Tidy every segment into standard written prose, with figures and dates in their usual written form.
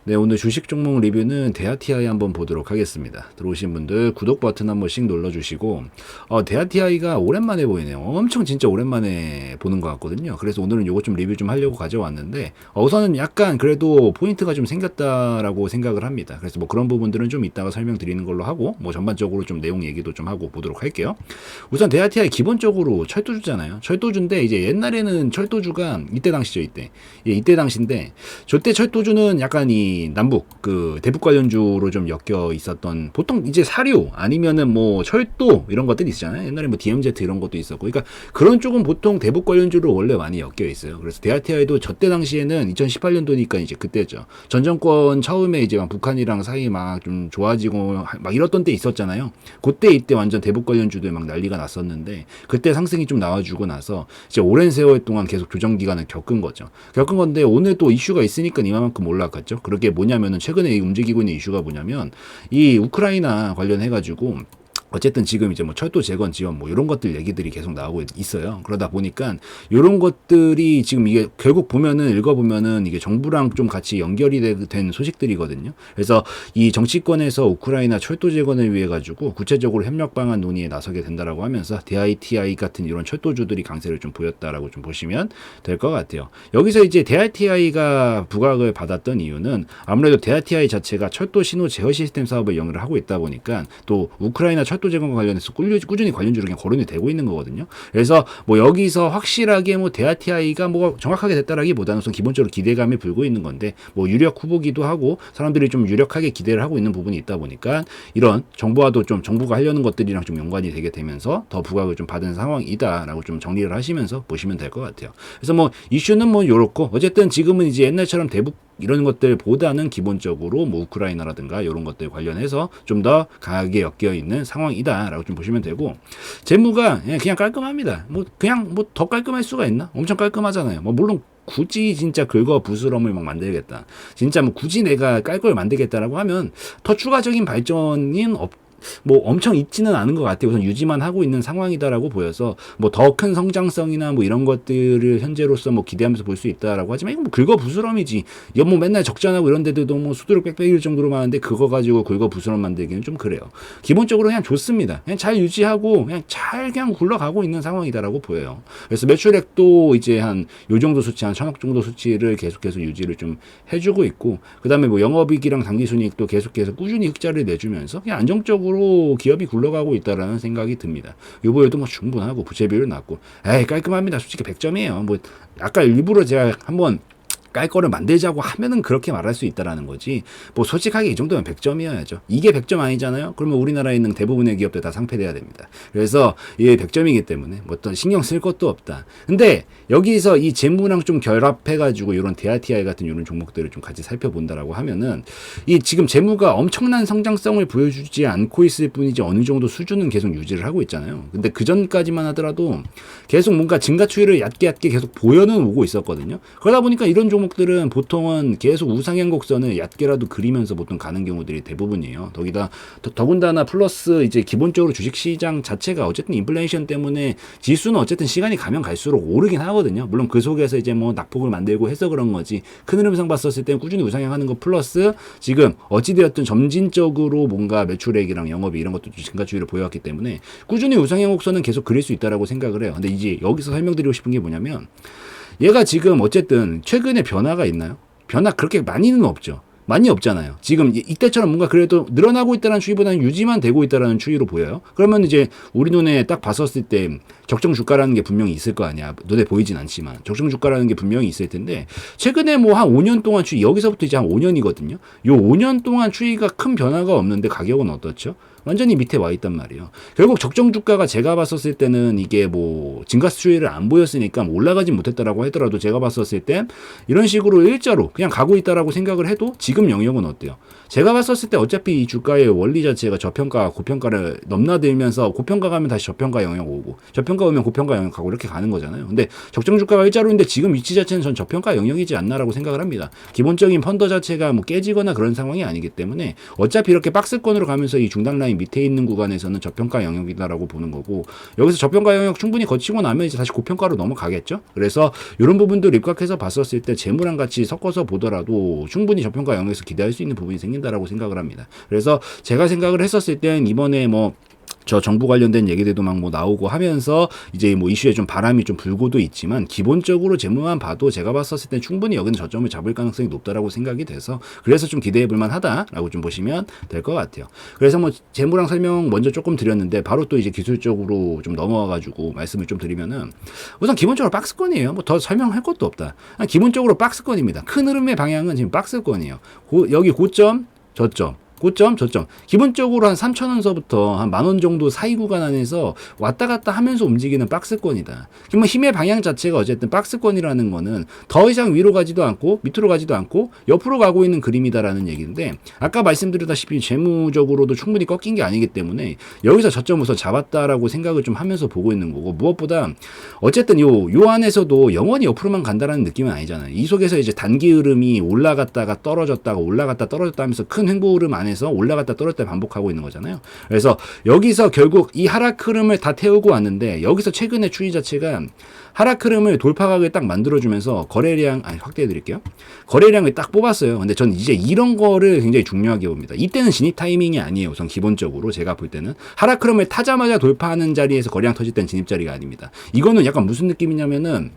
네, 오늘 주식 종목 리뷰는 대하TI 한번 보도록 하겠습니다. 들어오신 분들 구독 버튼 한 번씩 눌러주시고, 대하TI가 오랜만에 보이네요. 엄청 진짜 오랜만에 보는 것 같거든요. 그래서 오늘은 요거 좀 리뷰 좀 하려고 가져왔는데, 우선은 약간 그래도 포인트가 좀 생겼다라고 생각을 합니다. 그래서 뭐 그런 부분들은 좀 이따가 설명드리는 걸로 하고, 뭐 전반적으로 좀 내용 얘기도 좀 하고 보도록 할게요. 우선 대하TI 기본적으로 철도주잖아요. 철도주인데 이제 옛날에는 철도주가 이때 당시죠, 이때. 예, 이때 당시인데, 저때 철도주는 약간 이 남북 그 대북 관련주로 좀 엮여 있었던, 보통 이제 사료 아니면은 뭐 철도 이런 것들이 있잖아요. 옛날에 뭐 DMZ 이런 것도 있었고, 그러니까 그런 쪽은 보통 대북 관련주로 원래 많이 엮여 있어요. 그래서 대하TI도 저때 당시에는 2018년도니까 이제 그때죠. 전 정권 처음에 이제 막 북한이랑 사이 막 좀 좋아지고 막 이랬던 때 있었잖아요. 그때 이때 완전 대북 관련주도 막 난리가 났었는데, 그때 상승이 좀 나와주고 나서 이제 오랜 세월 동안 계속 조정 기간을 겪은 거죠. 겪은 건데 오늘 또 이슈가 있으니까 이만큼 올라갔죠. 그렇게 뭐냐면은 최근에 움직이고 있는 이슈가 뭐냐면 이 우크라이나 관련해가지고 어쨌든 지금 이제 뭐 철도 재건 지원 뭐 이런 것들 얘기들이 계속 나오고 있어요. 그러다 보니까 이런 것들이 지금 이게 결국 보면은 읽어보면은 이게 정부랑 좀 같이 연결이 된 소식들이거든요. 그래서 이 정치권에서 우크라이나 철도 재건을 위해 가지고 구체적으로 협력 방안 논의에 나서게 된다라고 하면서 대하TI 같은 이런 철도주들이 강세를 좀 보였다라고 좀 보시면 될 것 같아요. 여기서 이제 대하TI가 부각을 받았던 이유는 아무래도 대하TI 자체가 철도 신호 제어 시스템 사업을 영위를 하고 있다 보니까 또 우크라이나 철도 재건과 관련해서 꾸준히 관련주로 그냥 거론이 되고 있는 거거든요. 그래서 뭐 여기서 확실하게 뭐 대하TI가 뭐 정확하게 됐다라기보다는 우선 기본적으로 기대감이 불고 있는 건데, 뭐 유력 후보기도 하고 사람들이 좀 유력하게 기대를 하고 있는 부분이 있다 보니까 이런 정부와도 좀 정부가 하려는 것들이랑 좀 연관이 되게 되면서 더 부각을 좀 받은 상황이다라고 좀 정리를 하시면서 보시면 될 것 같아요. 그래서 뭐 이슈는 뭐 요렇고, 어쨌든 지금은 이제 옛날처럼 대북 이런 것들보다는 기본적으로 뭐 우크라이나라든가 이런 것들 관련해서 좀 더 강하게 엮여 있는 상황이다라고 좀 보시면 되고, 재무가 그냥 깔끔합니다. 뭐 그냥 뭐 더 깔끔할 수가 있나? 엄청 깔끔하잖아요. 뭐 물론 굳이 진짜 긁어 부스럼을 막 만들겠다, 진짜 뭐 굳이 내가 깔 걸 만들겠다라고 하면 더 추가적인 발전은 뭐 엄청 있지는 않은 것 같아요. 우선 유지만 하고 있는 상황이다라고 보여서 뭐 더 큰 성장성이나 뭐 이런 것들을 현재로서 뭐 기대하면서 볼 수 있다라고 하지만, 이건 뭐 긁어 부스럼이지. 이거 뭐 맨날 적자나고 이런 데들도 뭐 수두룩 빽빽일 정도로 많은데 그거 가지고 긁어 부스럼 만들기는 좀 그래요. 기본적으로 그냥 좋습니다. 그냥 잘 유지하고 그냥 굴러가고 있는 상황이다라고 보여요. 그래서 매출액도 이제 한 요 정도 수치, 한 1,000억 정도 수치를 계속해서 유지를 좀 해주고 있고, 그 다음에 뭐 영업이익이랑 당기순이익도 계속해서 꾸준히 흑자를 내주면서 그냥 안정적으로 기업이 굴러가고 있다라는 생각이 듭니다. 요보에도 뭐 충분하고 부채 비율 낮고, 깔끔합니다. 솔직히 100점이에요. 뭐 아까 일부러 제가 한번 깔 거를 만들자고 하면은 그렇게 말할 수 있다라는 거지, 뭐 솔직하게 이 정도면 100점이어야죠. 이게 100점 아니잖아요. 그러면 우리나라에 있는 대부분의 기업들 다 상폐돼야 됩니다. 그래서 이게 100점이기 때문에 뭐 어떤 신경 쓸 것도 없다. 근데 여기서 이 재무랑 좀 결합해가지고 이런 대하TI 같은 이런 종목들을 좀 같이 살펴본다라고 하면은, 이 지금 재무가 엄청난 성장성을 보여주지 않고 있을 뿐이지 어느 정도 수준은 계속 유지를 하고 있잖아요. 근데 그 전까지만 하더라도 계속 뭔가 증가 추이를 얕게 계속 보여는 오고 있었거든요. 그러다 보니까 이런 종목들은 보통은 계속 우상향 곡선을 얕게라도 그리면서 보통 가는 경우들이 대부분이에요. 더군다나 플러스 이제 기본적으로 주식시장 자체가 어쨌든 인플레이션 때문에 지수는 어쨌든 시간이 가면 갈수록 오르긴 하거든요. 물론 그 속에서 이제 뭐 낙폭을 만들고 해서 그런 거지, 큰 흐름상 봤었을 때는 꾸준히 우상향하는 거 플러스 지금 어찌되었든 점진적으로 뭔가 매출액이랑 영업이 이런 것도 증가추이를 보여왔기 때문에 꾸준히 우상향 곡선은 계속 그릴 수 있다라고 생각을 해요. 근데 이제 여기서 설명드리고 싶은 게 뭐냐면, 얘가 지금 어쨌든 최근에 변화가 있나요? 변화 그렇게 많이는 없죠. 많이 없잖아요. 지금 이때처럼 뭔가 그래도 늘어나고 있다는 추이보다는 유지만 되고 있다는 추이로 보여요. 그러면 이제 우리 눈에 딱 봤었을 때 적정 주가라는 게 분명히 있을 거 아니야. 눈에 보이진 않지만 적정 주가라는 게 분명히 있을 텐데, 최근에 뭐 한 5년 동안 추이, 여기서부터 이제 한 5년이거든요. 요 5년 동안 추이가 큰 변화가 없는데 가격은 어떻죠? 완전히 밑에 와 있단 말이에요. 결국 적정 주가가 제가 봤었을 때는 이게 뭐 증가 추이를 안 보였으니까 올라가진 못했다라고 하더라도, 제가 봤었을 때 이런 식으로 일자로 그냥 가고 있다라고 생각을 해도 지금 영역은 어때요? 제가 봤었을 때 어차피 이 주가의 원리 자체가 저평가, 고평가를 넘나들면서 고평가 가면 다시 저평가 영역 오고, 저평가 오면 고평가 영역 가고 이렇게 가는 거잖아요. 근데 적정 주가가 일자로인데 지금 위치 자체는 전 저평가 영역이지 않나라고 생각을 합니다. 기본적인 펀더 자체가 뭐 깨지거나 그런 상황이 아니기 때문에 어차피 이렇게 박스권으로 가면서 이 중단 라인 밑에 있는 구간에서는 저평가 영역이다라고 보는 거고, 여기서 저평가 영역 충분히 거치고 나면 이제 다시 고평가로 넘어가겠죠. 그래서 이런 부분들 입각해서 봤었을 때 재무랑 같이 섞어서 보더라도 충분히 저평가 영역에서 기대할 수 있는 부분이 생긴다라고 생각을 합니다. 그래서 제가 생각을 했었을 땐 이번에 저 정부 관련된 얘기들도 막 나오고 하면서 이제 이슈에 좀 바람이 좀 불고도 있지만, 기본적으로 재무만 봐도 제가 봤었을 때 충분히 여기는 저점을 잡을 가능성이 높다라고 생각이 돼서, 그래서 좀 기대해 볼 만하다라고 좀 보시면 될 것 같아요. 그래서 재무랑 설명 먼저 조금 드렸는데, 바로 또 이제 기술적으로 좀 넘어와가지고 말씀을 좀 드리면은, 우선 기본적으로 박스권이에요. 더 설명할 것도 없다. 기본적으로 박스권입니다. 큰 흐름의 방향은 지금 박스권이에요. 여기 고점, 저점. 고점, 저점. 기본적으로 한 3,000원서부터 한 10,000원 정도 사이 구간 안에서 왔다 갔다 하면서 움직이는 박스권이다. 그러면 힘의 방향 자체가 어쨌든 박스권이라는 거는 더 이상 위로 가지도 않고 밑으로 가지도 않고 옆으로 가고 있는 그림이다라는 얘기인데, 아까 말씀드렸다시피 재무적으로도 충분히 꺾인 게 아니기 때문에 여기서 저점 우선 잡았다라고 생각을 좀 하면서 보고 있는 거고, 무엇보다 어쨌든 요 안에서도 영원히 옆으로만 간다라는 느낌은 아니잖아요. 이 속에서 이제 단기 흐름이 올라갔다가 떨어졌다가 올라갔다 떨어졌다 하면서 큰 횡보 흐름 안에서 올라갔다 떨어졌다 반복하고 있는 거잖아요. 그래서 여기서 결국 이 하락 흐름을 다 태우고 왔는데, 여기서 최근의 추이 자체가 하락 흐름을 돌파각을 딱 만들어주면서 거래량, 확대해 드릴게요. 거래량을 딱 뽑았어요. 근데 전 이제 이런 거를 굉장히 중요하게 봅니다. 이때는 진입 타이밍이 아니에요. 우선 기본적으로 제가 볼 때는 하락 흐름을 타자마자 돌파하는 자리에서 거래량 터질 때는 진입 자리가 아닙니다. 이거는 약간 무슨 느낌이냐면은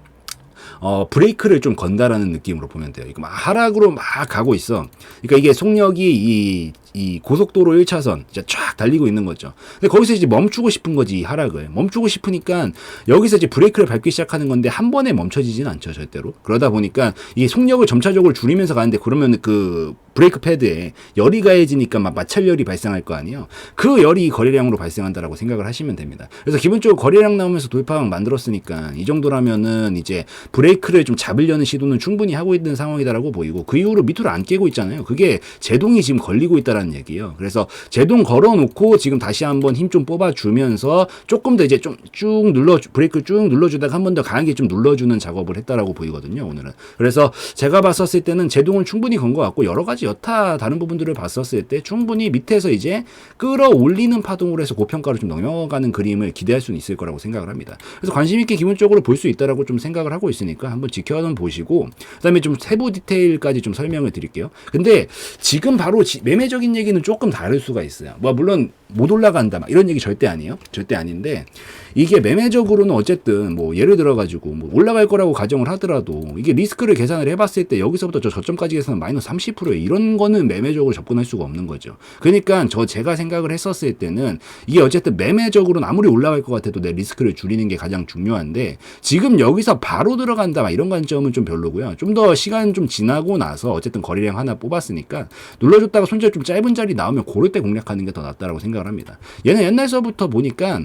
브레이크를 좀 건다라는 느낌으로 보면 돼요. 이거 막 하락으로 막 가고 있어. 그러니까 이게 속력이 이 고속도로 1차선 이제 쫙 달리고 있는 거죠. 근데 거기서 이제 멈추고 싶은 거지, 이 하락을. 멈추고 싶으니까 여기서 이제 브레이크를 밟기 시작하는 건데 한 번에 멈춰지진 않죠, 절대로. 그러다 보니까 이게 속력을 점차적으로 줄이면서 가는데, 그러면 그 브레이크 패드에 열이 가해지니까 막 마찰열이 발생할 거 아니에요. 그 열이 거래량으로 발생한다라고 생각을 하시면 됩니다. 그래서 기본적으로 거래량 나오면서 돌파각 만들었으니까 이 정도라면은 이제 브레이크를 좀 잡으려는 시도는 충분히 하고 있는 상황이다라고 보이고, 그 이후로 밑으로 안 깨고 있잖아요. 그게 제동이 지금 걸리고 있다라는 얘기예요. 그래서 제동 걸어놓고 지금 다시 한번 힘 좀 뽑아주면서 조금 더 이제 좀 쭉 브레이크 쭉 눌러주다가 한 번 더 강하게 좀 눌러주는 작업을 했다라고 보이거든요, 오늘은. 그래서 제가 봤었을 때는 제동을 충분히 건 것 같고, 여러 가지 여타 다른 부분들을 봤었을 때 충분히 밑에서 이제 끌어올리는 파동으로 해서 고평가로 좀 넘어가는 그림을 기대할 수는 있을 거라고 생각을 합니다. 그래서 관심 있게 기본적으로 볼 수 있다라고 좀 생각을 하고 있으니까 한번 지켜는 보시고, 그다음에 좀 세부 디테일까지 좀 설명을 드릴게요. 근데 지금 바로 매매적인 얘기는 조금 다를 수가 있어요. 물론 못 올라간다 막 이런 얘기 절대 아니에요. 절대 아닌데, 이게 매매적으로는 어쨌든 예를 들어가지고 올라갈 거라고 가정을 하더라도, 이게 리스크를 계산을 해봤을 때 여기서부터 저점까지 해서는 마이너스 30%예요. 이런 거는 매매적으로 접근할 수가 없는 거죠. 그러니까 제가 생각을 했었을 때는 이게 어쨌든 매매적으로는 아무리 올라갈 것 같아도 내 리스크를 줄이는 게 가장 중요한데, 지금 여기서 바로 들어간다 막 이런 관점은 좀 별로고요. 좀 더 시간 좀 지나고 나서 어쨌든 거래량 하나 뽑았으니까 눌러줬다가 손절 좀 짧은 자리 나오면 고를 때 공략하는 게 더 낫다라고 생각을 합니다. 얘는 옛날서부터 보니까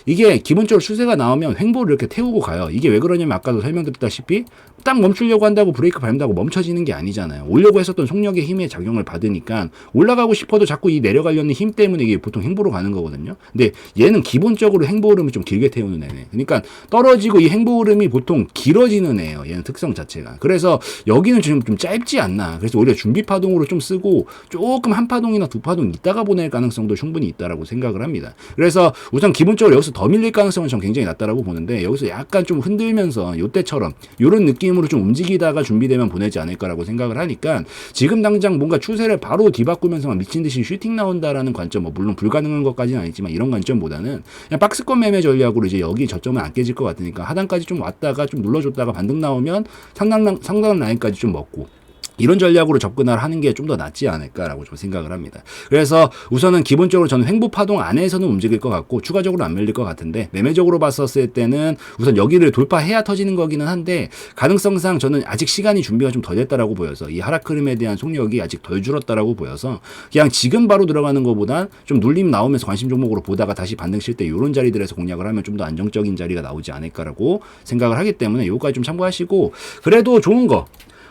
이게 기본적으로 추세가 나오면 횡보를 이렇게 태우고 가요. 이게 왜 그러냐면 아까도 설명드렸다시피 딱 멈추려고 한다고 브레이크 밟는다고 멈춰지는 게 아니잖아요. 오려고 했었던 속력의 힘의 작용을 받으니까 올라가고 싶어도 자꾸 이 내려가려는 힘 때문에 이게 보통 횡보로 가는 거거든요. 근데 얘는 기본적으로 횡보 흐름을 좀 길게 태우는 애네. 그러니까 떨어지고 이 횡보 흐름이 보통 길어지는 애예요. 얘는 특성 자체가. 그래서 여기는 지금 좀 짧지 않나. 그래서 오히려 준비 파동으로 좀 쓰고 조금 한 파동이나 두 파동 있다가 보낼 가능성도 충분히 있다라고 생각을 합니다. 그래서 우선 기본적으로 여기서 더 밀릴 가능성은 전 굉장히 낮다라고 보는데, 여기서 약간 좀 흔들면서 요때처럼 요런 느낌으로 좀 움직이다가 준비되면 보내지 않을까라고 생각을 하니까, 지금 당장 뭔가 추세를 바로 뒤바꾸면서 막 미친 듯이 슈팅 나온다라는 관점, 물론 불가능한 것까지는 아니지만 이런 관점보다는 그냥 박스권 매매 전략으로 이제 여기 저점은 안 깨질 것 같으니까 하단까지 좀 왔다가 좀 눌러줬다가 반등 나오면 상당한 라인까지 좀 먹고, 이런 전략으로 접근을 하는 게 좀 더 낫지 않을까라고 좀 생각을 합니다. 그래서 우선은 기본적으로 저는 횡보 파동 안에서는 움직일 것 같고 추가적으로 안 밀릴 것 같은데, 매매적으로 봤었을 때는 우선 여기를 돌파해야 터지는 거기는 한데, 가능성상 저는 아직 시간이 준비가 좀 덜 됐다라고 보여서 이 하락 흐름에 대한 속력이 아직 덜 줄었다라고 보여서 그냥 지금 바로 들어가는 것보다 좀 눌림 나오면서 관심 종목으로 보다가 다시 반등 칠 때 이런 자리들에서 공략을 하면 좀 더 안정적인 자리가 나오지 않을까라고 생각을 하기 때문에 요거까지 좀 참고하시고, 그래도 좋은 거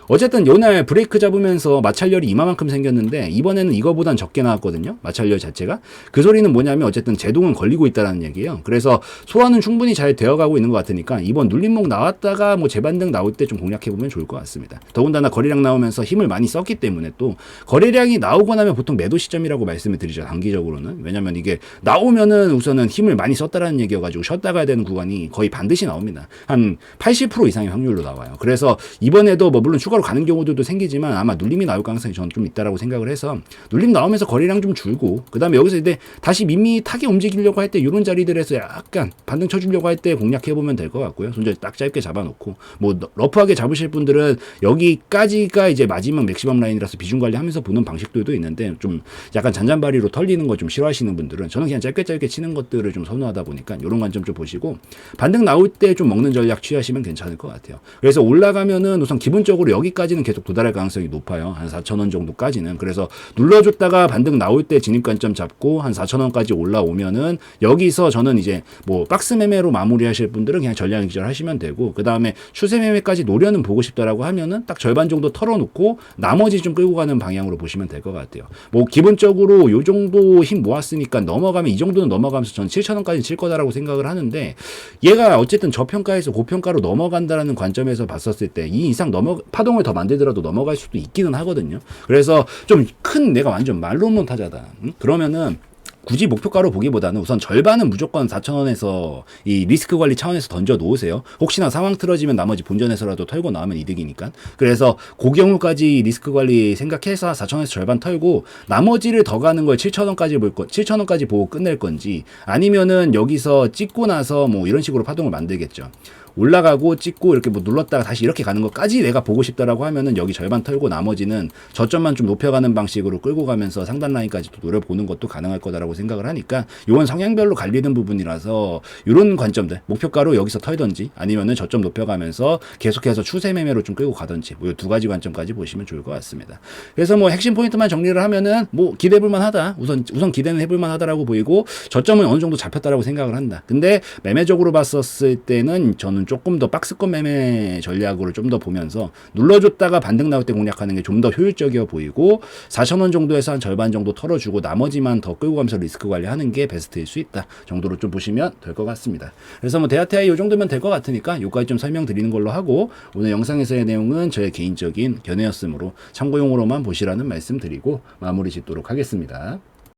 어쨌든 요날 브레이크 잡으면서 마찰열이 이만큼 생겼는데 이번에는 이거보단 적게 나왔거든요. 마찰열 자체가. 그 소리는 뭐냐면 어쨌든 제동은 걸리고 있다라는 얘기예요. 그래서 소화는 충분히 잘 되어가고 있는 것 같으니까 이번 눌림목 나왔다가 뭐 재반등 나올 때 좀 공략해보면 좋을 것 같습니다. 더군다나 거래량 나오면서 힘을 많이 썼기 때문에 또 거래량이 나오고 나면 보통 매도 시점이라고 말씀을 드리죠. 단기적으로는. 왜냐면 이게 나오면은 우선은 힘을 많이 썼다라는 얘기여가지고 쉬었다 가야 되는 구간이 거의 반드시 나옵니다. 한 80% 이상의 확률로 나와요. 그래서 이번에도 뭐 물론 추가로 가는 경우들도 생기지만 아마 눌림이 나올 가능성이 저는 좀 있다라고 생각을 해서 눌림 나오면서 거래량 좀 줄고 그 다음에 여기서 이제 다시 밋밋하게 움직이려고 할 때 이런 자리들에서 약간 반등 쳐주려고 할 때 공략해보면 될 것 같고요. 손절 딱 짧게 잡아놓고 뭐 러프하게 잡으실 분들은 여기까지가 이제 마지막 맥시멈 라인이라서 비중 관리하면서 보는 방식들도 있는데 좀 약간 잔잔바리로 털리는 거 좀 싫어하시는 분들은 저는 그냥 짧게 치는 것들을 좀 선호하다 보니까 이런 관점 좀 보시고 반등 나올 때 좀 먹는 전략 취하시면 괜찮을 것 같아요. 그래서 올라가면은 우선 기본적으로 여기까지는 계속 도달할 가능성이 높아요. 한 4,000원 정도까지는. 그래서 눌러줬다가 반등 나올 때 진입 관점 잡고 한 4,000원까지 올라오면은 여기서 저는 이제 뭐 박스 매매로 마무리하실 분들은 그냥 전략 기절하시면 되고 그 다음에 추세 매매까지 노려는 보고 싶다라고 하면은 딱 절반 정도 털어놓고 나머지 좀 끌고 가는 방향으로 보시면 될 것 같아요. 뭐 기본적으로 요 정도 힘 모았으니까 넘어가면 이 정도는 넘어가면서 전 7,000원까지 칠 거다라고 생각을 하는데 얘가 어쨌든 저평가에서 고평가로 넘어간다라는 관점에서 봤었을 때 이 이상 파동을 더 만들더라도 넘어갈 수도 있기는 하거든요. 그래서 좀 큰 내가 완전 말로만 타자다. 그러면은 굳이 목표가로 보기보다는 우선 절반은 무조건 4,000원에서 이 리스크 관리 차원에서 던져 놓으세요. 혹시나 상황 틀어지면 나머지 본전에서라도 털고 나오면 이득이니까. 그래서 그 경우까지 리스크 관리 생각해서 4,000원에서 절반 털고 나머지를 더 가는 걸 7,000원까지 보고 끝낼 건지 아니면은 여기서 찍고 나서 뭐 이런 식으로 파동을 만들겠죠. 올라가고 찍고 이렇게 뭐 눌렀다가 다시 이렇게 가는 것까지 내가 보고 싶다라고 하면은 여기 절반 털고 나머지는 저점만 좀 높여가는 방식으로 끌고 가면서 상단 라인까지도 노려보는 것도 가능할 거다라고 생각을 하니까 이건 성향별로 갈리는 부분이라서 이런 관점들 목표가로 여기서 털던지 아니면은 저점 높여가면서 계속해서 추세 매매로 좀 끌고 가던지 뭐 이 두 가지 관점까지 보시면 좋을 것 같습니다. 그래서 뭐 핵심 포인트만 정리를 하면은 뭐 기대해볼만 하다. 우선 기대는 해볼만 하다라고 보이고 저점은 어느 정도 잡혔다라고 생각을 한다. 근데 매매적으로 봤었을 때는 저는 조금 더 박스권 매매 전략으로 좀 더 보면서 눌러줬다가 반등 나올 때 공략하는 게 좀 더 효율적이어 보이고 4,000원 정도에서 한 절반 정도 털어주고 나머지만 더 끌고 가면서 리스크 관리하는 게 베스트일 수 있다 정도로 좀 보시면 될 것 같습니다. 그래서 뭐 대하태아이 이 정도면 될 것 같으니까 요까지 좀 설명드리는 걸로 하고 오늘 영상에서의 내용은 저의 개인적인 견해였으므로 참고용으로만 보시라는 말씀 드리고 마무리 짓도록 하겠습니다.